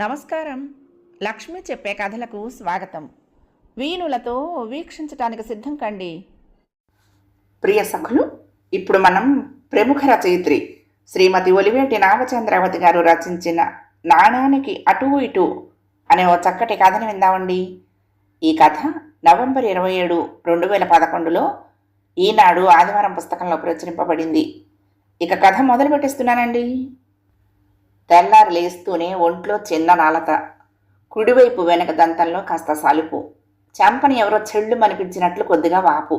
నమస్కారం. లక్ష్మి చెప్పే కథలకు స్వాగతం. వీణులతో వీక్షించటానికి సిద్ధం కండి. ప్రియ సఖులు, ఇప్పుడు మనం ప్రముఖ రచయిత్రి శ్రీమతి ఒలివేటి నాగచంద్రావతి గారు రచించిన నాణానికి అటూ ఇటూ అనే ఓ చక్కటి కథను విందామండి. ఈ కథ నవంబర్ 27, 2011లో ఈనాడు ఆదివారం పుస్తకంలో ప్రచురింపబడింది. ఇక కథ మొదలు పెట్టేస్తున్నానండి. తెల్లారు లేస్తూనే ఒంట్లో చిన్న నాలత, కుడివైపు వెనక దంతంలో కాస్త సలుపు, చెంపని ఎవరో చెళ్ళు మనిపించినట్లు కొద్దిగా వాపు.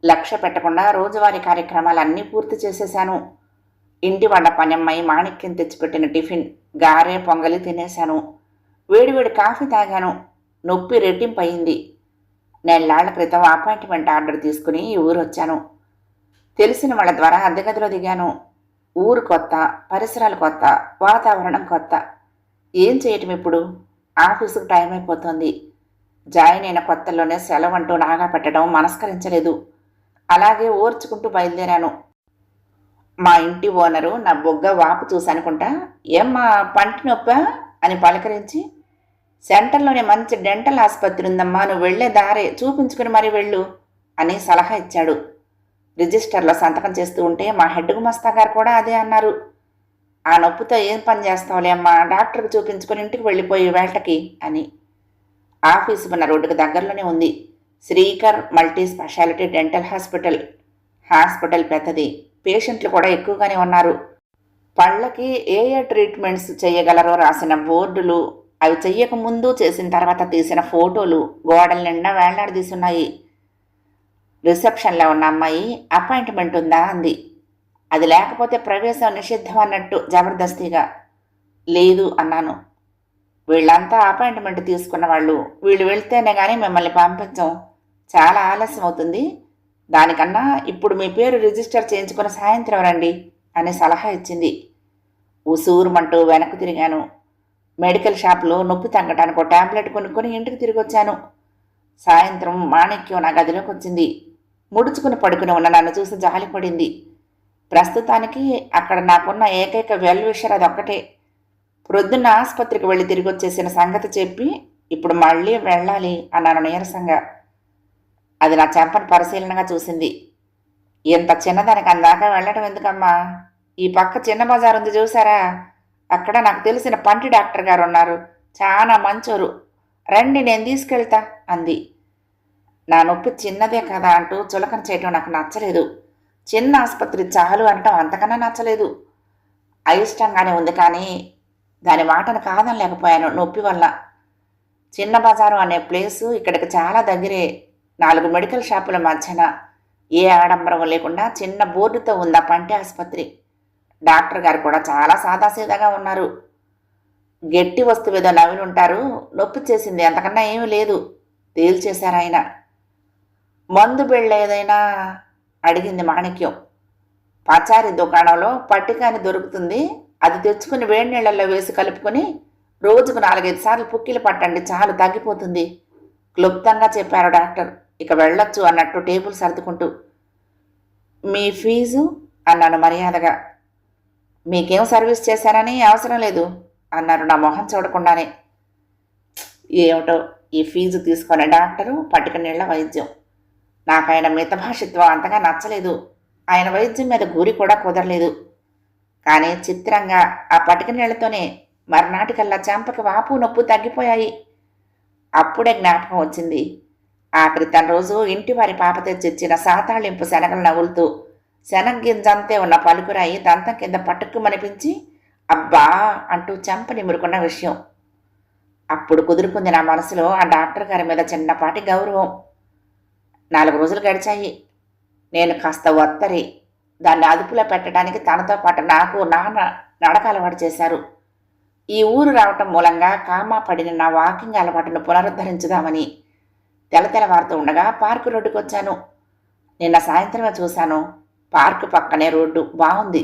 లక్ష్య పెట్టకుండా రోజువారీ కార్యక్రమాలన్నీ పూర్తి చేసేశాను. ఇంటి వంట పనమ్మాయి మాణిక్యం తెచ్చిపెట్టిన టిఫిన్ గారె పొంగలి తినేశాను. వేడివేడి కాఫీ తాగాను. నొప్పి రెట్టింపయింది. నెల్లాళ్ల క్రితం అపాయింట్మెంట్ ఆర్డర్ తీసుకుని ఈ ఊరు వచ్చాను. తెలిసిన వాళ్ళ ద్వారా అద్దెగదిలో దిగాను. ఊరు కొత్త, పరిసరాలు కొత్త, వాతావరణం కొత్త. ఏం చేయటం ఇప్పుడు? ఆఫీసుకు టైం అయిపోతుంది. జాయిన్ అయిన కొత్తల్లోనే సెలవు అంటూ నాగా పెట్టడం మనస్కరించలేదు. అలాగే ఓర్చుకుంటూ బయలుదేరాను. మా ఇంటి ఓనరు నా బొగ్గ వాపు చూసనుకుంటా, ఏమ్మా పంటి నొప్పా అని పలకరించి, సెంటర్లోనే మంచి డెంటల్ ఆసుపత్రి ఉందమ్మా, నువ్వు వెళ్లే దారే చూపించుకుని మరీ వెళ్ళు అని సలహా ఇచ్చాడు. రిజిస్టర్లో సంతకం చేస్తూ ఉంటే మా హెడ్ గుమస్తా గారు కూడా అదే అన్నారు. ఆ నొప్పితో ఏం పని చేస్తావులే అమ్మా, డాక్టర్కి చూపించుకొని ఇంటికి వెళ్ళిపోయి వేటకి అని. ఆఫీసు ఉన్న రోడ్డుకు దగ్గరలోనే ఉంది. Srikar multi speciality dental hospital. Hospital పెద్దది, పేషెంట్లు కూడా ఎక్కువగానే ఉన్నారు. పళ్ళకి ఏ ట్రీట్మెంట్స్ చేయగలరో రాసిన బోర్డులు, అవి చెయ్యక ముందు చేసిన తర్వాత తీసిన ఫోటోలు గోడల నిండా వేలాడదీసున్నాయి. రిసెప్షన్లో ఉన్న అమ్మాయి అపాయింట్మెంట్ ఉందా అంది. అది లేకపోతే ప్రవేశం నిషిద్ధం అన్నట్టు జబర్దస్తిగా. లేదు అన్నాను. వీళ్ళంతా అపాయింట్మెంట్ తీసుకున్న వాళ్ళు, వీళ్ళు వెళ్తేనే కానీ మిమ్మల్ని పంపించం, చాలా ఆలస్యం అవుతుంది, దానికన్నా ఇప్పుడు మీ పేరు రిజిస్టర్ చేయించుకుని సాయంత్రం రండి అని సలహా ఇచ్చింది. ఉసూరుమంటూ వెనక్కి తిరిగాను. మెడికల్ షాప్లో నొప్పి తగ్గటానికి ఒక ట్యాబ్లెట్ కొనుక్కొని ఇంటికి తిరిగి వచ్చాను. సాయంత్రం మాణిక్యం నా గదిలోకి వచ్చింది. ముడుచుకుని పడుకుని ఉన్న నన్ను చూసి జాలిపడింది. ప్రస్తుతానికి అక్కడ నాకున్న ఏకైక వెల్విషర్ అదొక్కటే. ప్రొద్దున్న ఆసుపత్రికి వెళ్ళి తిరిగి వచ్చేసిన సంగతి చెప్పి ఇప్పుడు మళ్ళీ వెళ్ళాలి అన్నాను నీరసంగా. అది నా చెంపను పరిశీలనగా చూసింది. ఇంత చిన్నదానికి అందాక వెళ్ళడం ఎందుకమ్మా? ఈ పక్క చిన్న బజార్ ఉంది చూసారా, అక్కడ నాకు తెలిసిన పంటి డాక్టర్ గారు ఉన్నారు, చాలా మంచోరు, రండి నేను తీసుకెళ్తా అంది. నా నొప్పి చిన్నదే కదా అంటూ చులకన చేయటం నాకు నచ్చలేదు. చిన్న ఆసుపత్రి చాలు అనటం అంతకన్నా నచ్చలేదు. అయిష్టంగానే ఉంది, కానీ దాని మాటను కాదనలేకపోయాను నొప్పి వల్ల. చిన్న బజారు అనే ప్లేసు ఇక్కడికి చాలా దగ్గరే. 4 మెడికల్ షాపుల మధ్యన ఏ ఆడంబరం లేకుండా చిన్న బోర్డుతో ఉందా పంటి ఆసుపత్రి. డాక్టర్ గారు కూడా చాలా సాదాసీదాగా ఉన్నారు. గట్టి వస్తువేదో నవ్వులుంటారు. నొప్పి చేసింది అంతకన్నా ఏమీ లేదు తేల్చేశారు ఆయన. మందు బిళ్ళ ఏదైనా అడిగింది మాణిక్యం. పచారీ దుకాణంలో పట్టికాని దొరుకుతుంది, అది తెచ్చుకుని వేడి నీళ్లలో వేసి కలుపుకొని రోజుకు 4-5 సార్లు పుక్కిలు పట్టండి, చాలు తగ్గిపోతుంది క్లుప్తంగా చెప్పారు డాక్టర్. ఇక వెళ్ళొచ్చు అన్నట్టు టేబుల్ సర్దుకుంటూ. మీ ఫీజు అన్నాను మర్యాదగా. మీకేం సర్వీస్ చేశానని అవసరం లేదు అన్నారు నా మొహం చూడకుండానే. ఏమిటో ఈ ఫీజు తీసుకునే డాక్టరు, పట్టిక నీళ్ల వైద్యం. నాకు ఆయన మితభాషిత్వం అంతగా నచ్చలేదు. ఆయన వైద్యం మీద గురి కూడా కుదరలేదు. కానీ చిత్రంగా ఆ పట్టిక నీళ్లతోనే మర్నాటికల్లా చెంపకి వాపు నొప్పు తగ్గిపోయాయి. అప్పుడే జ్ఞాపకం వచ్చింది. ఆ క్రితం రోజు ఇంటి వారి పాప తెచ్చిచ్చిన సాతాళింపు శనగలు నవ్వులుతూ శనగ్గింజంతే ఉన్న పలుకురాయి దంతం కింద పట్టుకుమనిపించి అబ్బా అంటూ చెంప నిమురుకున్న విషయం. అప్పుడు కుదురుకుంది నా మనసులో ఆ డాక్టర్ గారి మీద చిన్నపాటి గౌరవం. 4 రోజులు గడిచాయి. నేను కాస్త ఒత్తరి. దాన్ని అదుపులో పెట్టడానికి తనతో పాటు నాకు నాన్న నడక అలవాటు చేశారు. ఈ ఊరు రావటం మూలంగా కామా పడిన నా వాకింగ్ అలవాటును పునరుద్ధరించుదామని తెల్లవారుతూ ఉండగా పార్కు రోడ్డుకు వచ్చాను. నిన్న సాయంత్రమే చూశాను. పార్కు పక్కనే రోడ్డు బాగుంది.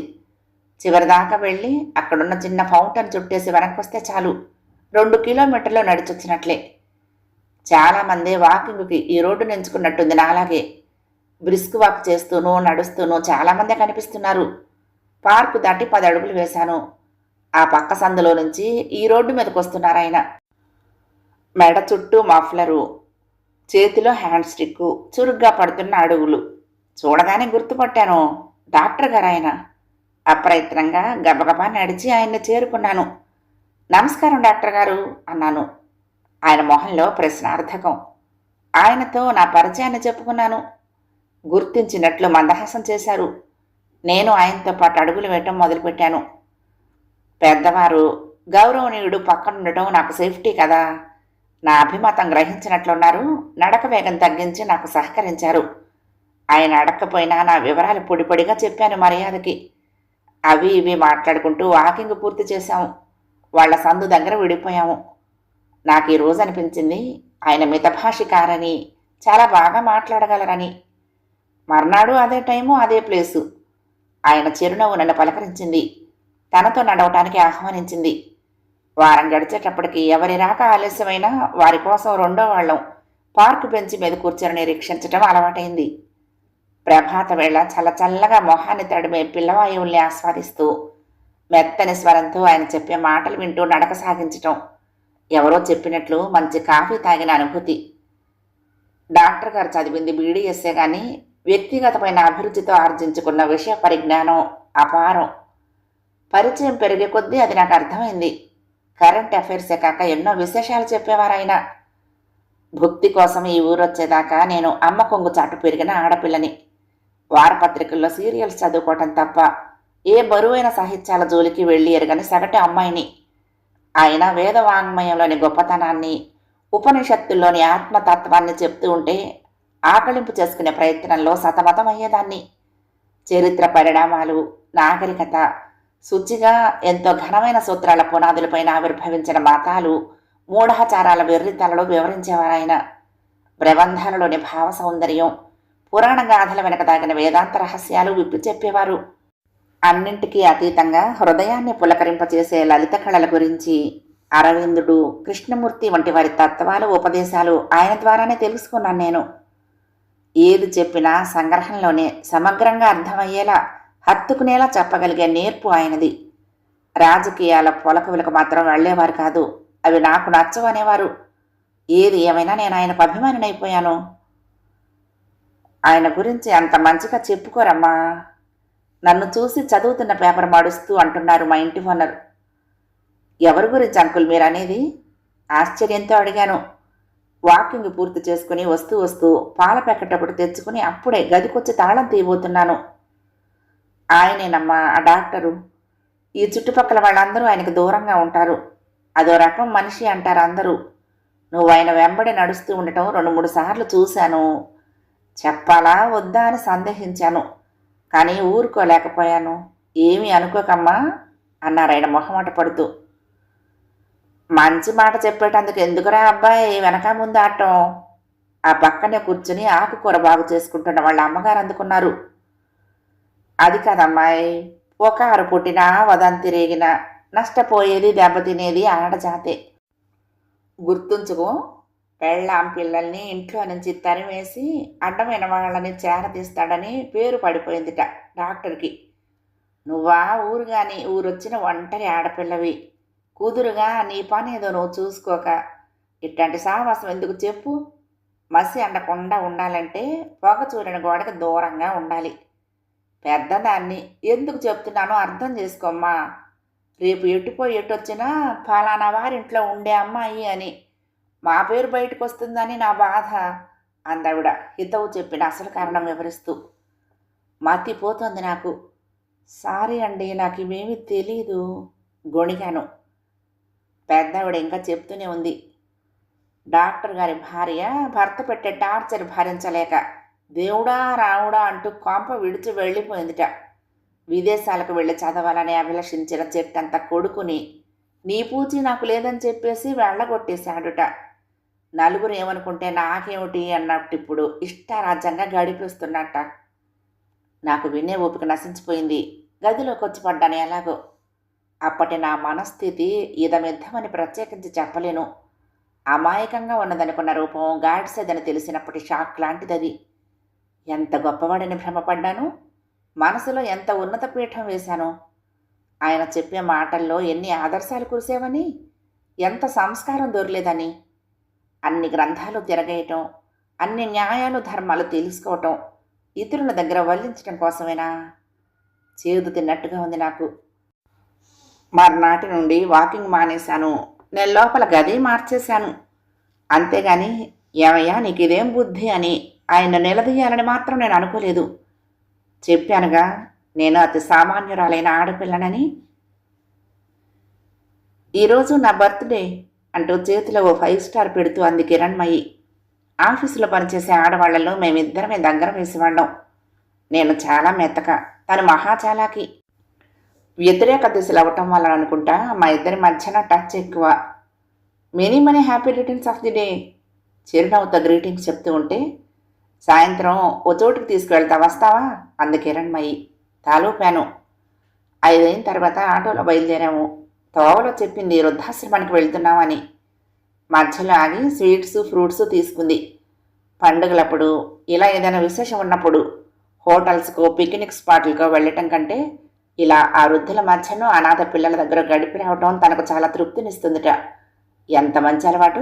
చివరిదాకా వెళ్ళి అక్కడున్న చిన్న ఫౌంటైన్ చుట్టేసి వెనక్కి వస్తే చాలు, 2 కిలోమీటర్లు నడిచొచ్చినట్లే. చాలామంది వాకింగ్కి ఈ రోడ్డును ఎంచుకున్నట్టుంది నాలాగే. బ్రిస్క్ వాక్ చేస్తూనూ నడుస్తూనూ చాలామందే కనిపిస్తున్నారు. పార్కు దాటి 10 అడుగులు వేశాను. ఆ పక్క సందులో నుంచి ఈ రోడ్డు మీదకి వస్తున్నారాయన. మెడ చుట్టూ మఫ్లరు, చేతిలో హ్యాండ్ స్టిక్కు, చురుగ్గా పడుతున్న అడుగులు. చూడగానే గుర్తుపట్టాను. డాక్టర్ గారాయన. అప్రయత్నంగా గబగబా నడిచి ఆయన్ని చేరుకున్నాను. నమస్కారం డాక్టర్ గారు అన్నాను. ఆయన మొహంలో ప్రశ్నార్థకం. ఆయనతో నా పరిచయాన్ని చెప్పుకున్నాను. గుర్తించినట్లు మందహాసం చేశారు. నేను ఆయనతో పాటు అడుగులు వేయటం మొదలుపెట్టాను. పెద్దవారు, గౌరవనీయుడు పక్కనుండటం నాకు సేఫ్టీ కదా. నా అభిమతం గ్రహించినట్లున్నారు. నడక వేగం తగ్గించి నాకు సహకరించారు. ఆయన అడక్కపోయినా నా వివరాలు పొడిపొడిగా చెప్పాను మర్యాదకి. అవి ఇవి మాట్లాడుకుంటూ వాకింగ్ పూర్తి చేశాము. వాళ్ల సందు దగ్గర విడిపోయాము. నాకు ఈ రోజు అనిపించింది ఆయన మితభాషికారని, చాలా బాగా మాట్లాడగలరని. మర్నాడు అదే టైము, అదే ప్లేసు. ఆయన చిరునవ్వు నన్ను పలకరించింది. తనతో నడవటానికి ఆహ్వానించింది. వారం గడిచేటప్పటికి ఎవరి రాక ఆలస్యమైనా వారి కోసం రెండో వాళ్ళం పార్కు బెంచి మీద కూర్చొని నిరీక్షించటం అలవాటైంది. ప్రభాత వేళ చల్లచల్లగా మొహాన్ని తడిమే పిల్లవాయువుల్ని ఆస్వాదిస్తూ మెత్తని స్వరంతో ఆయన చెప్పే మాటలు వింటూ నడక సాగించటం ఎవరో చెప్పినట్లు మంచి కాఫీ తాగిన అనుభూతి. డాక్టర్ గారు చదివింది బీడీఎస్ఏ కానీ వ్యక్తిగతమైన అభిరుచితో ఆర్జించుకున్న విషయ పరిజ్ఞానం అపారం. పరిచయం పెరిగే కొద్దీ అది నాకు అర్థమైంది. కరెంట్ అఫైర్సే కాక ఎన్నో విశేషాలు చెప్పేవారాయన. భుక్తి కోసం ఈ ఊరొచ్చేదాకా నేను అమ్మ కొంగు చాటు పెరిగిన ఆడపిల్లని. వారపత్రికల్లో సీరియల్స్ చదువుకోవటం తప్ప ఏ బరువైన సాహిత్యాల జోలికి వెళ్ళి ఎరగని సగటు అమ్మాయిని. ఆయన వేదవాంగ్మయంలోని గొప్పతనాన్ని, ఉపనిషత్తుల్లోని ఆత్మతత్వాన్ని చెప్తూ ఉంటే ఆకలింపు చేసుకునే ప్రయత్నంలో సతమతమయ్యేదాన్ని. చరిత్ర పరిణామాలు, నాగరికత, శుచిగా ఎంతో ఘనమైన సూత్రాల పునాదులపైన ఆవిర్భవించిన మతాలు, మూఢాచారాల వెర్రితలలో వివరించేవారాయన. ప్రబంధాలలోని భావ సౌందర్యం, పురాణ గాథల వెనక దాగిన వేదాంత రహస్యాలు విప్పి చెప్పేవారు. అన్నింటికీ అతీతంగా హృదయాన్ని పులకరింపచేసే లలిత కళల గురించి అరవిందుడు, కృష్ణమూర్తి వంటి వారి తత్వాలు, ఉపదేశాలు ఆయన ద్వారానే తెలుసుకున్నాను నేను. ఏది చెప్పినా సంగ్రహంలోనే సమగ్రంగా అర్థమయ్యేలా, హత్తుకునేలా చెప్పగలిగే నేర్పు ఆయనది. రాజకీయాల పొలకవిలకు మాత్రం వెళ్లేవారు కాదు. అవి నాకు నచ్చవు అనేవారు. ఏది ఏమైనా నేను ఆయనకు అభిమానినైపోయాను. ఆయన గురించి అంత మంచిగా చెప్పుకోరమ్మా. నన్ను చూసి చదువుతున్న పేపర్ మాడుస్తూ అంటున్నారు మా ఇంటి ఓనర్. ఎవరి గురించి అంకుల్ మీరు అనేది? ఆశ్చర్యంతో అడిగాను. వాకింగ్ పూర్తి చేసుకుని వస్తూ వస్తూ పాల ప్యాకెట్ తెచ్చుకుని అప్పుడే గదికొచ్చి తాళం తీయబోతున్నాను. ఆయనేనమ్మా ఆ డాక్టరు. ఈ చుట్టుపక్కల వాళ్ళందరూ ఆయనకు దూరంగా ఉంటారు. అదో రకం మనిషి అంటారు అందరూ. నువ్వు ఆయన వెంబడి నడుస్తూ ఉండటం 2-3 సార్లు చూశాను. చెప్పాలా వద్దా అని సందేహించాను, కానీ ఊరుకోలేకపోయాను. ఏమీ అనుకోకమ్మా అన్నారాయన మొహమాట పడుతూ. మంచి మాట చెప్పేటందుకు ఎందుకురా అబ్బాయి వెనక ముందు ఆటం? ఆ పక్కనే కూర్చుని ఆకుకూర బాగు చేసుకుంటున్న వాళ్ళ అమ్మగారు అందుకున్నారు. అది కాదమ్మాయి, ఒకరు పుట్టినా వదంతి రేగినా నష్టపోయేది దెబ్బతినేది ఆడజాతే. గుర్తుంచుకో, పెళ్ళాం పిల్లల్ని ఇంట్లో నుంచి తరిమేసి అడ్డమైన వాళ్ళని చేరదీస్తాడని పేరు పడిపోయిందిట డాక్టర్కి. నువ్వా ఊరుగాని ఊరొచ్చిన ఒంటరి ఆడపిల్లవి. కూతురుగా నీ పని ఏదో నువ్వు చూసుకోక ఇట్లాంటి సాహసం ఎందుకు చెప్పు? మసి అండకుండా ఉండాలంటే పొగ చూరిన గోడకి దూరంగా ఉండాలి. పెద్దదాన్ని ఎందుకు చెప్తున్నానో అర్థం చేసుకోమ్మా. రేపు ఎటుపోయి ఎటొచ్చినా ఫలానా వారింట్లో ఉండే అమ్మాయి అని మా పేరు బయటకు వస్తుందని నా బాధ అందావిడ హితవు చెప్పిన అసలు కారణం వివరిస్తూ. మతిపోతుంది నాకు. సారీ అండి, నాకు ఇవేమీ తెలీదు గొణిగాను. పెద్దవిడ ఇంకా చెప్తూనే ఉంది. డాక్టర్ గారి భార్య భర్త పెట్టే టార్చర్ భరించలేక దేవుడా రావుడా అంటూ కొంప విడిచి వెళ్ళిపోయిందిట. విదేశాలకు వెళ్ళి చదవాలని అభిలషించిన చెట్టంత కొడుకుని నీ పూచి నాకు లేదని చెప్పేసి వెళ్ళగొట్టేశాడుట. నలుగురు ఏమనుకుంటే నాకేమిటి అన్నట్టు ఇప్పుడు ఇష్టారాజ్యంగా గడిపిస్తున్నట్ట. నాకు వినే ఓపిక నశించిపోయింది. గదిలోకి వచ్చి పడ్డాను ఎలాగో. అప్పటి నా మనస్థితి ఇదమిద్దమని ప్రత్యేకించి చెప్పలేను. అమాయకంగా ఉన్నదనుకున్న రూపం గాడ్సేదని తెలిసినప్పటి షాక్ లాంటిదది. ఎంత గొప్పవాడని భ్రమపడ్డాను. మనసులో ఎంత ఉన్నత పీఠం వేశానో. ఆయన చెప్పే మాటల్లో ఎన్ని ఆదర్శాలు కురిసేవని, ఎంత సంస్కారం దొరలేదని. అన్ని గ్రంథాలు తిరగేయటం, అన్ని న్యాయాలు ధర్మాలు తెలుసుకోవటం ఇతరుల దగ్గర వల్లించటం కోసమేనా? చేదు తిన్నట్టుగా ఉంది నాకు. మర్నాటి నుండి వాకింగ్ మానేశాను. నేను లోపల గది మార్చేశాను. అంతేగాని ఏమయ్యా నీకు ఇదేం బుద్ధి అని ఆయన నిలదీయాలని మాత్రం నేను అనుకోలేదు. చెప్పానుగా నేను అతి సామాన్యురాలైన ఆడపిల్లనని. ఈరోజు నా బర్త్డే అంటూ చేతిలో ఓ 5 స్టార్ పెడుతూ అంది కిరణ్మయి. ఆఫీసులో పనిచేసే ఆడవాళ్లలో మేమిద్దరమే దగ్గర వేసేవాళ్ళం. నేను చాలా మెత్తక, తను మహా చాలాకి. వ్యతిరేక దిశలు అవ్వటం వల్ల అనుకుంటా మా ఇద్దరి మధ్యన టచ్ ఎక్కువ. Many happy returns of the day చిరునవ్వుతో గ్రీటింగ్స్ చెప్తూ ఉంటే, సాయంత్రం ఓ చోటుకి తీసుకువెళ్తా, వస్తావా అంది కిరణ్మయి. తాలూపాను. 5 అయిన తర్వాత ఆటోలో బయలుదేరాము. తోవలో చెప్పింది వృద్ధాశ్రమానికి వెళ్తున్నామని. మధ్యలో ఆగి స్వీట్స్ ఫ్రూట్స్ తీసుకుంది. పండుగలప్పుడు ఇలా ఏదైనా విశేషం ఉన్నప్పుడు హోటల్స్కో పిక్నిక్ స్పాట్లకో వెళ్ళటం కంటే ఇలా ఆ వృద్ధుల మధ్యలో అనాథ పిల్లల దగ్గర గడిపి రావటం తనకు చాలా తృప్తినిస్తుందిట. ఎంత మంచి అలవాటు!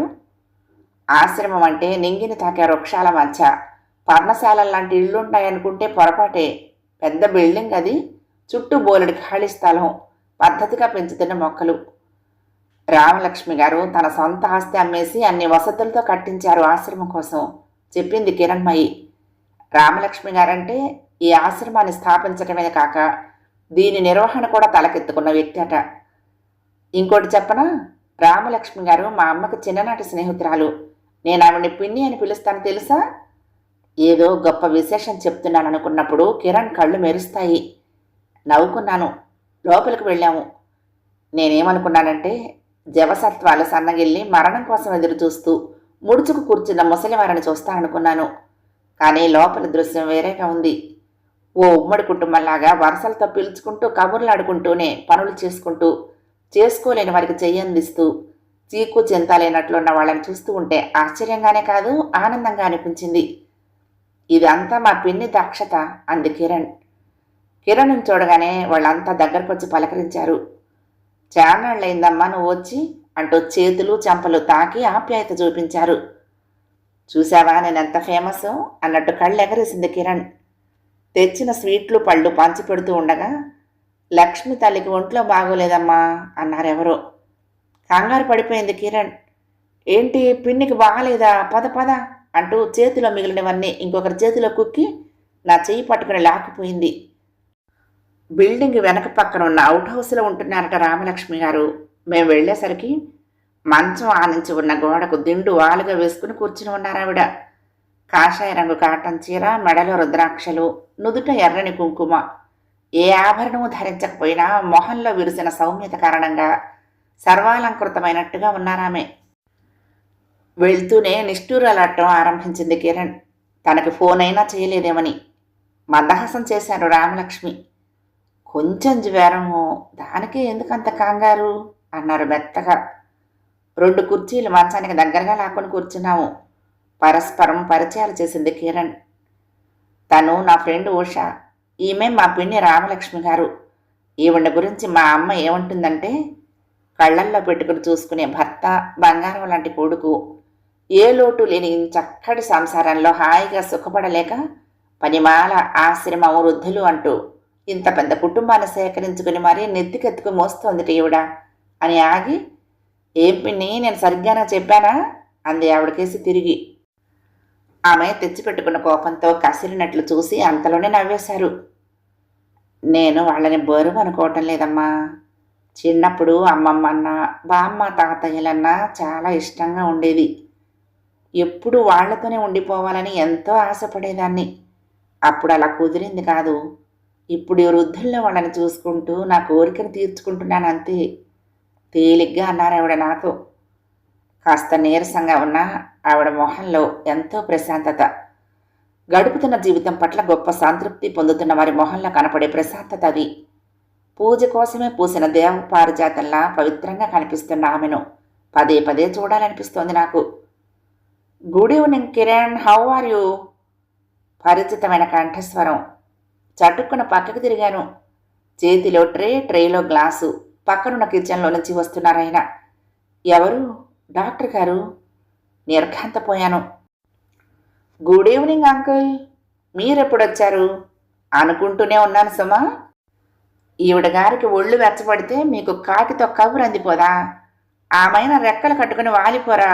ఆశ్రమం అంటే నింగిని తాకే వృక్షాల మధ్య పర్ణశాలల లాంటి ఇళ్లుంటాయనుకుంటే పొరపాటే. పెద్ద బిల్డింగ్ అది, చుట్టూ బోలెడు ఖాళీ స్థలం, పద్ధతిగా పెంచుతున్న మొక్కలు. రామలక్ష్మి గారు తన సొంత ఆస్తి అమ్మేసి అన్ని వసతులతో కట్టించారు ఆశ్రమం కోసం, చెప్పింది కిరణ్మయి. రామలక్ష్మి గారంటే ఈ ఆశ్రమాన్ని స్థాపించటమే కాక దీని నిర్వహణ కూడా తలకెత్తుకున్న వ్యక్తి అట. ఇంకోటి చెప్పనా, రామలక్ష్మి గారు మా అమ్మకి చిన్ననాటి స్నేహితురాలు. నేను ఆవిడ్ని పిన్ని అని పిలుస్తాను తెలుసా? ఏదో గొప్ప విశేషం చెప్తున్నాను అనుకున్నప్పుడు కిరణ్ కళ్ళు మెరుస్తాయి. నవ్వుకున్నాను. లోపలికి వెళ్ళాము. నేనేమనుకున్నానంటే, జవసత్వాలు సన్నగిల్లి మరణం కోసం ఎదురు చూస్తూ ముడుచుకు కూర్చున్న ముసలివారిని చూస్తాననుకున్నాను. కానీ లోపల దృశ్యం వేరేగా ఉంది. ఓ ఉమ్మడి కుటుంబంలాగా వరసలతో పిలుచుకుంటూ కబుర్లాడుకుంటూనే పనులు చేసుకుంటూ, చేసుకోలేని వారికి చెయ్యందిస్తూ, చీకు చింతాలేనట్లున్న వాళ్ళని చూస్తూ ఉంటే ఆశ్చర్యంగానే కాదు ఆనందంగా అనిపించింది. ఇదంతా మా పిన్ని దక్షత అంది కిరణ్. కిరణ్ చూడగానే వాళ్ళంతా దగ్గరకొచ్చి పలకరించారు. చాన్నాళ్ళయిందమ్మా నువ్వు వచ్చి అంటూ చేతులు చెంపలు తాకి ఆప్యాయత చూపించారు. చూసావా నేనెంత ఫేమస్ అన్నట్టు కళ్ళెగరేసింది కిరణ్. తెచ్చిన స్వీట్లు పళ్ళు పంచిపెడుతూ ఉండగా, లక్ష్మి తల్లికి ఒంట్లో బాగోలేదమ్మా అన్నారెవరో. కంగారు పడిపోయింది కిరణ్. ఏంటి పిన్నికి బాగలేదా, పద పద అంటూ చేతిలో మిగిలినవన్నీ ఇంకొకరి చేతిలో కుక్కి నా చెయ్యి పట్టుకుని లాక్కుపోయింది. బిల్డింగ్ వెనక పక్కన ఉన్న అవుట్ హౌస్లో ఉంటున్నారట రామలక్ష్మి గారు. మేము వెళ్ళేసరికి మంచం ఆనించి ఉన్న గోడకు దిండు వాలుగా వేసుకుని కూర్చుని ఉన్నారావిడ. కాషాయ రంగు కాటన్ చీర, మెడలో రుద్రాక్షలు, నుదుట ఎర్రని కుంకుమ. ఏ ఆభరణము ధరించకపోయినా మొహంలో విరిసిన సౌమ్యత కారణంగా సర్వాలంకృతమైనట్టుగా ఉన్నారామె. వెళ్తూనే నిష్ఠూరాలట్టం ఆరంభించింది కిరణ్. తనకి ఫోన్ అయినా చేయలేదేమని మందహాసం చేశారు రామలక్ష్మి. కొంచెం జ్వరము, దానికే ఎందుకంత కంగారు అన్నారు మెత్తగా. 2 కుర్చీలు మంచానికి దగ్గరగా లాక్కొని కూర్చున్నాము. పరస్పరం పరిచయాలు చేసింది కిరణ్. తను నా ఫ్రెండ్ ఉషా, ఈమె మా పిన్ని రామలక్ష్మి గారు. ఈవిడ గురించి మా అమ్మ ఏమంటుందంటే, కళ్ళల్లో పెట్టుకుని చూసుకునే భర్త, బంగారం లాంటి కొడుకు, ఏ లోటు లేని చక్కటి సంసారంలో హాయిగా సుఖపడలేక పనిమాల ఆశ్రమం వృద్ధులు అంటూ ఇంత పెద్ద కుటుంబాన్ని సేకరించుకుని మరీ నెత్తికెత్తుకు మోస్తోంది ఈవిడ అని ఆగి, ఏం పిన్ని నేను సరిగ్గానే చెప్పానా అంది ఆవిడకేసి తిరిగి. ఆమె తెచ్చిపెట్టుకున్న కోపంతో కసిరినట్లు చూసి అంతలోనే నవ్వేశారు. నేను వాళ్ళని బరువు అనుకోవటం లేదమ్మా. చిన్నప్పుడు అమ్మమ్మన్న, బామ్మ, తాతయ్యలన్నా చాలా ఇష్టంగా ఉండేది. ఎప్పుడు వాళ్లతోనే ఉండిపోవాలని ఎంతో ఆశపడేదాన్ని. అప్పుడు అలా కుదిరింది కాదు. ఇప్పుడు ఈ వృద్ధుల్లో వాళ్ళని చూసుకుంటూ నా కోరికను తీర్చుకుంటున్నాను అంతే, తేలిగ్గా అన్నారు ఆవిడ నాతో. కాస్త నీరసంగా ఉన్న ఆవిడ మొహంలో ఎంతో ప్రశాంతత. గడుపుతున్న జీవితం పట్ల గొప్ప సంతృప్తి పొందుతున్న వారి మొహంలో కనపడే ప్రశాంతత అది. పూజ కోసమే పూసిన దేవ పారిజాతంలా పవిత్రంగా కనిపిస్తున్న ఆమెను పదే పదే చూడాలనిపిస్తోంది నాకు. Good evening Kiran, how are you? పరిచితమైన కంఠస్వరం. చటుక్కున పక్కకి తిరిగాను. చేతిలో ట్రేలో గ్లాసు. పక్కనున్న కిచెన్లో నుంచి వస్తున్నారాయన. ఎవరు? డాక్టర్ గారు. నిర్ఘాంతపోయాను. Good evening uncle. మీరెప్పుడొచ్చారు? అనుకుంటూనే ఉన్నాను సుమా. ఈవిడ గారికి ఒళ్ళు వెచ్చబడితే మీకు కాకితో కబురు అందిపోదా? ఆమెన రెక్కలు కట్టుకుని వాలిపోరా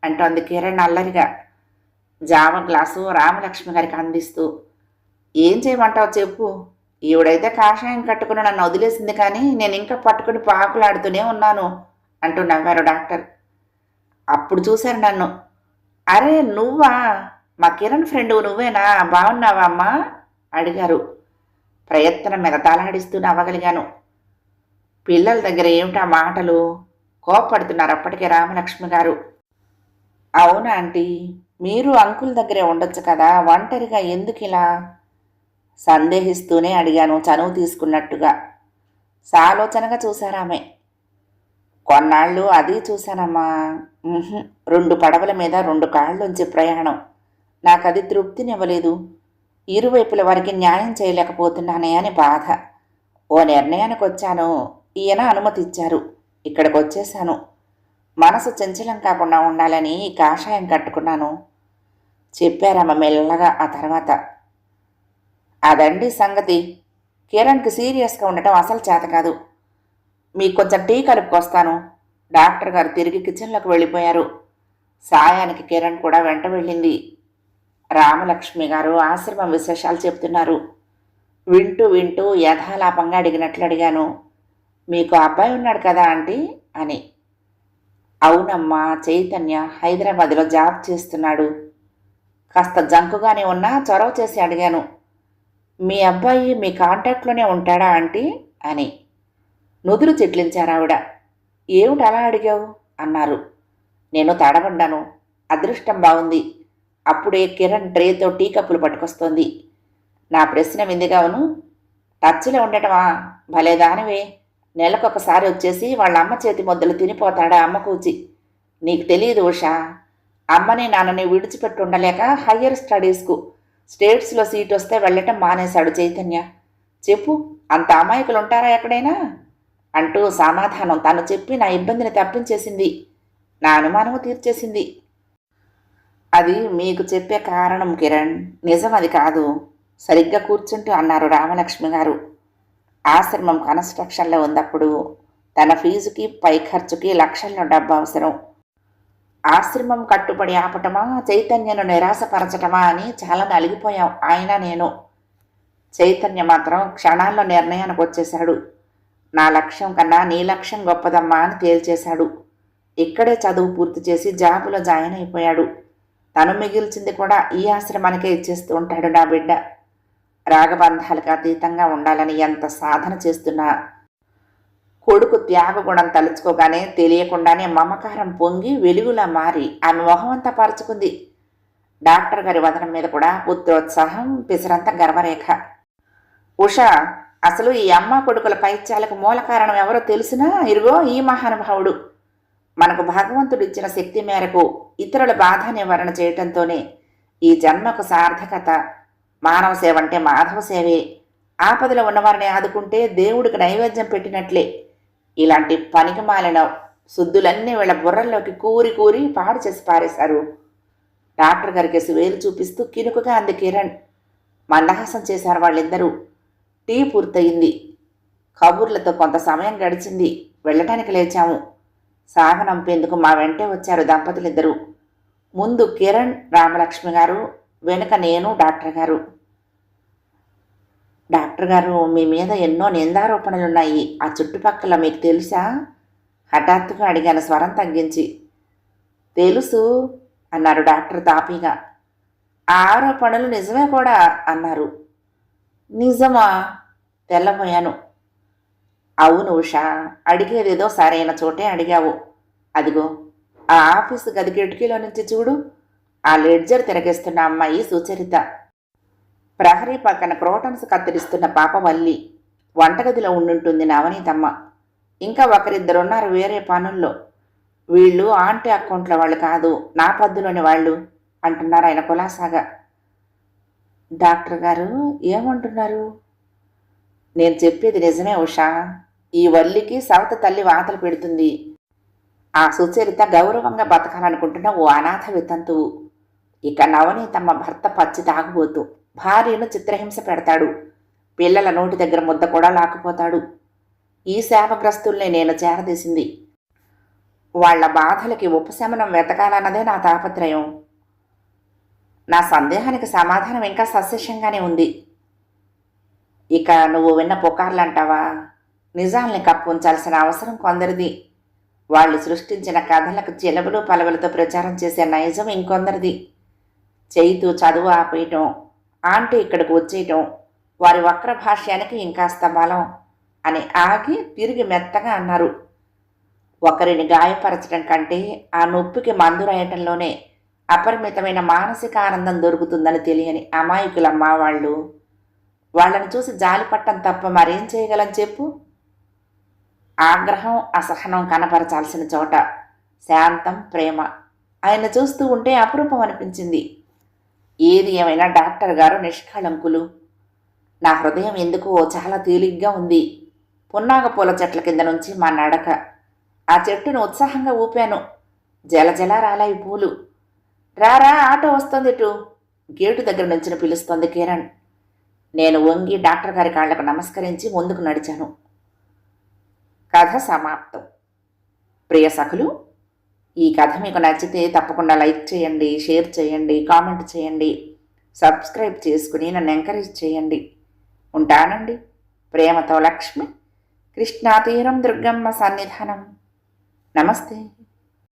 అంటోంది కిరణ్ అల్లరిగా. జామ గ్లాసు రామలక్ష్మి గారికి అందిస్తూ. ఏం చేయమంటావు చెప్పు. ఈవిడైతే కాషాయం కట్టుకుని నన్ను వదిలేసింది, కానీ నేను ఇంకా పట్టుకుని పాకులాడుతూనే ఉన్నాను అంటూ నవ్వారు డాక్టర్. అప్పుడు చూశారు నన్ను. అరే నువ్వా? మా కిరణ్ ఫ్రెండు నువ్వేనా? బాగున్నావా అమ్మా అడిగారు. ప్రయత్నం మీద తలాడిస్తూ నవ్వగలిగాను. పిల్లల దగ్గర ఏమిటా మాటలు? కోప్పడుతున్నారు అప్పటికే రామలక్ష్మి గారు. అవునా ఆంటీ, మీరు అంకుల్ దగ్గరే ఉండొచ్చు కదా, ఒంటరిగా ఎందుకు ఇలా? సందేహిస్తూనే అడిగాను, చనువు తీసుకున్నట్టుగా. సాలోచనగా చూశారామె. కొన్నాళ్ళు అది చూశానమ్మా. 2 పడవల మీద 2 కాళ్ళుంచి ప్రయాణం. నాకది తృప్తినివ్వలేదు. ఇరువైపుల వారికి న్యాయం చేయలేకపోతున్నానే అని బాధ. ఓ నిర్ణయానికి వచ్చాను. ఈయన అనుమతి ఇచ్చారు. ఇక్కడికి వచ్చేశాను. మనసు చంచలం కాకుండా ఉండాలని ఈ కాషాయం కట్టుకున్నాను చెప్పారమ్మ మెల్లగా. ఆ తర్వాత అదండి సంగతి. కిరణ్కి సీరియస్గా ఉండటం అసలు చేత కాదు. మీకు కొంచెం టీ కలుపుకొస్తాను. డాక్టర్ గారు తిరిగి కిచెన్లోకి వెళ్ళిపోయారు. సాయానికి కిరణ్ కూడా వెంట వెళ్ళింది. రామలక్ష్మి గారు ఆశ్రమం విశేషాలు చెప్తున్నారు. వింటూ వింటూ యథాలాపంగా అడిగినట్లు అడిగాను. మీకు అబ్బాయి ఉన్నాడు కదా ఆంటీ అని. అవునమ్మా, చైతన్య హైదరాబాద్లో జాబ్ చేస్తున్నాడు. కాస్త జంకుగానే ఉన్నా చొరవ చేసి అడిగాను. మీ అబ్బాయి మీ కాంటాక్ట్లోనే ఉంటాడా ఆంటీ అని. నుదురు చిట్లించారావిడ. ఏమిటి అలా అడిగావు అన్నారు. నేను తడబడ్డాను. అదృష్టం బాగుంది. అప్పుడే కిరణ్ ట్రేతో టీ కప్పులు పట్టుకొస్తోంది. నా ప్రశ్న విందిగావును. టచ్లో ఉండటమా? భలేదానివే. నెలకొకసారి వచ్చేసి వాళ్ళ అమ్మ చేతి ముద్దలు తినిపోతాడా అమ్మ కూచి. నీకు తెలియదు ఉషా. అమ్మని నాన్నని విడిచిపెట్టి ఉండలేక హయ్యర్ స్టడీస్కు స్టేట్స్లో సీట్ వస్తే వెళ్ళటం మానేశాడు చైతన్య. చెప్పు, అంత అమాయకులు ఉంటారా ఎక్కడైనా అంటూ సమాధానం తను చెప్పి నా ఇబ్బందిని తప్పించేసింది. నా అనుమానము తీర్చేసింది. అది మీకు చెప్పే కారణం కిరణ్. నిజం అది కాదు. సరిగ్గా కూర్చుంటూ అన్నారు రామలక్ష్మి గారు. ఆశ్రమం కన్స్ట్రక్షన్లో ఉన్నప్పుడు తన ఫీజుకి పై ఖర్చుకి లక్షల్లో డబ్బు అవసరం. ఆశ్రమం కట్టుబడి ఆపటమా, చైతన్యను నిరాశపరచటమా అని చాలా నలిగిపోయాం ఆయన నేను. చైతన్య మాత్రం క్షణాల్లో నిర్ణయానికి వచ్చేశాడు. నా లక్ష్యం కన్నా నీ లక్ష్యం గొప్పదమ్మా అని తేల్చేశాడు. ఇక్కడే చదువు పూర్తి చేసి జాబులో జాయిన్ అయిపోయాడు. తను మిగిల్చింది కూడా ఈ ఆశ్రమానికే ఇచ్చేస్తూ ఉంటాడు నా బిడ్డ. రాగబంధాలకు అతీతంగా ఉండాలని ఎంత సాధన చేస్తున్నా కొడుకు త్యాగగుణం తలుచుకోగానే తెలియకుండానే మమకారం పొంగి వెలుగులా మారి ఆమె మొహమంతా పరుచుకుంది. డాక్టర్ గారి వదనం మీద కూడా పుత్రోత్సాహం, పిసరంత గర్వరేఖ. ఉషా, అసలు ఈ అమ్మ కొడుకుల పైత్యాలకు మూల కారణం ఎవరో తెలిసినా ఇరుగో ఈ మహానుభావుడు. మనకు భగవంతుడు ఇచ్చిన శక్తి మేరకు ఇతరుల బాధ నివారణ చేయటంతోనే ఈ జన్మకు సార్థకత. మానవ సేవ అంటే మాధవ సేవే. ఆపదలో ఉన్నవారిని ఆదుకుంటే దేవుడికి నైవేద్యం పెట్టినట్లే. ఇలాంటి పనికి మాలిన శుద్ధులన్నీ వీళ్ళ బుర్రల్లోకి కూరి కూరి పాడు చేసి పారేశారు. డాక్టర్ గారికి వేలు చూపిస్తూ కినుకుగా అంది కిరణ్. మందహాసం చేశారు వాళ్ళిద్దరూ. టీ పూర్తయింది. కబుర్లతో కొంత సమయం గడిచింది. వెళ్ళటానికి లేచాము. సాగనంపేందుకు మా వెంటే వచ్చారు దంపతులిద్దరూ. ముందు కిరణ్, రామలక్ష్మి గారు, వెనుక నేను, డాక్టర్ గారు. డాక్టర్ గారు, మీ మీద ఎన్నో నిందారోపణలున్నాయి. ఆ చుట్టుపక్కల మీకు తెలుసా? హఠాత్తుగా అడిగాను స్వరం తగ్గించి. తెలుసు అన్నారు డాక్టర్ తాపీగా. ఆ ఆరోపణలు నిజమే కూడా అన్నారు. నిజమా? తెల్లబోయాను. అవును ఉషా, అడిగేదేదో సరైన చోటే అడిగావు. అదిగో ఆ ఆఫీసు గది కిటికీలో నుంచి చూడు. ఆ లెడ్జర్ తిరగేస్తున్న అమ్మాయి సుచరిత. ప్రహరీ పక్కన క్రోటన్స్ కత్తిరిస్తున్న పాప వల్లి. వంటగదిలో ఉండుంటుంది నవనీతమ్మ. ఇంకా ఒకరిద్దరున్నారు వేరే పనుల్లో. వీళ్ళు ఆంటీ అకౌంట్ల వాళ్ళు కాదు, నా పద్దులోని వాళ్ళు అంటున్నారు ఆయన కులాసాగా. డాక్టర్ గారు ఏమంటున్నారు నేను చెప్పేది నిజమే ఉషా. ఈ వల్లికి సవత తల్లి వాతలు పెడుతుంది. ఆ సుచరిత గౌరవంగా బతకాలనుకుంటున్న ఓ అనాథ వితంతువు. ఇక నవనీతమ్మ భర్త పచ్చి తాగుబోతూ భార్యను చిత్రహింస పెడతాడు. పిల్లల నోటి దగ్గర ముద్ద కూడా లాక్కుపోతాడు. ఈ శాపగ్రస్తుల్ని నేను చేరదీసింది. వాళ్ల బాధలకి ఉపశమనం వెతకాలన్నదే నా తాపత్రయం. నా సందేహానికి సమాధానం ఇంకా సస్యశంగానే ఉంది. ఇక నువ్వు విన్న పుకార్లంటావా? నిజాల్ని కప్పుంచాల్సిన అవసరం కొందరిది. వాళ్ళు సృష్టించిన కథలకు చిలబలు పలవలతో ప్రచారం చేసే నైజం ఇంకొందరిది. చేయితూ చదువు ఆపేయటం, ఆంటీ ఇక్కడికి వచ్చేయటం వారి వక్ర భాష్యానికి ఇంకాస్త బలం అని ఆగి తిరిగి మెత్తగా అన్నారు. ఒకరిని గాయపరచడం కంటే ఆ నొప్పికి మందు రాయటంలోనే అపరిమితమైన మానసిక ఆనందం దొరుకుతుందని తెలియని అమాయకులమ్మా వాళ్ళు. వాళ్ళని చూసి జాలిపట్టం తప్ప మరేం చేయగలని చెప్పు? ఆగ్రహం, అసహనం కనపరచాల్సిన చోట శాంతం, ప్రేమ. ఆయన చూస్తూ ఉంటే అపురూపం అనిపించింది. ఏది ఏమైనా డాక్టర్ గారు నిష్కళంకులు. నా హృదయం ఎందుకో చాలా తేలిగ్గా ఉంది. పున్నాగ పూల చెట్ల కింద నుంచి మా నడక. ఆ చెట్టును ఉత్సాహంగా ఊపాను. జలజల రాలాయి పూలు. రారా, ఆటో వస్తుంది ఇటు. గేటు దగ్గర నుంచి పిలుస్తోంది కిరణ్. నేను వంగి డాక్టర్ గారి కాళ్లకు నమస్కరించి ముందుకు నడిచాను. కథ సమాప్తం. ప్రియ సఖులు, ఈ కథ మీకు నచ్చితే తప్పకుండా లైక్ చేయండి, షేర్ చేయండి, కామెంట్ చేయండి, సబ్స్క్రైబ్ చేసుకుని నన్ను ఎంకరేజ్ చేయండి. ఉంటానండి. ప్రేమతో లక్ష్మి. కృష్ణా తీరం దుర్గమ్మ సన్నిధానం. నమస్తే.